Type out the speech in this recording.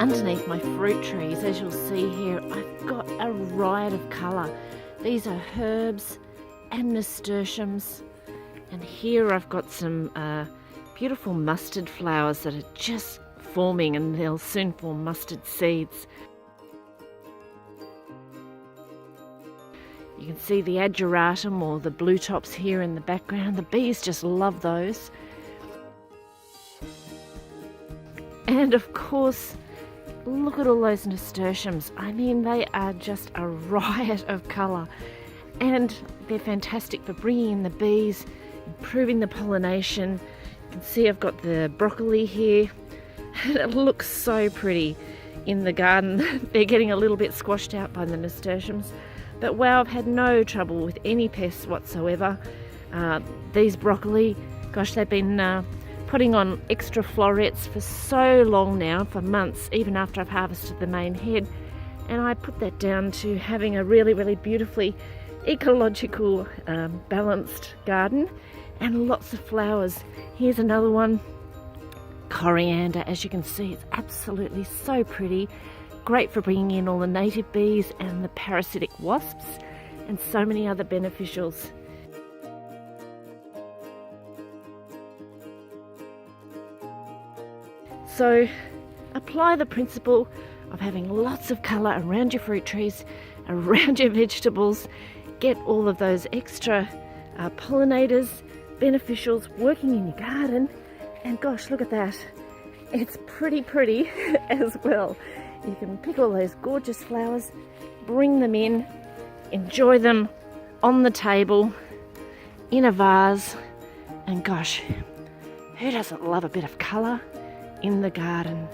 underneath my fruit trees, as you'll see here, I've got a riot of colour. These are herbs and nasturtiums, and here I've got some beautiful mustard flowers that are just forming, and they'll soon form mustard seeds. You can see the ageratum or the blue tops here in the background. The bees just love those. And of course, look at all those nasturtiums. I mean, they are just a riot of colour, and they're fantastic for bringing in the bees, improving the pollination. You can see I've got the broccoli here, and it looks so pretty in the garden. They're getting a little bit squashed out by the nasturtiums, but wow, I've had no trouble with any pests whatsoever. These broccoli, gosh, they've been putting on extra florets for so long now, for months, even after I've harvested the main head, and I put that down to having a really, really beautifully ecological, balanced garden and lots of flowers. Here's another one, coriander. As you can see, it's absolutely so pretty, great for bringing in all the native bees and the parasitic wasps and so many other beneficials. So apply the principle of having lots of colour around your fruit trees, around your vegetables. Get all of those extra pollinators, beneficials working in your garden, and gosh, look at that. It's pretty as well. You can pick all those gorgeous flowers, bring them in, enjoy them on the table, in a vase, and gosh, who doesn't love a bit of colour in the garden?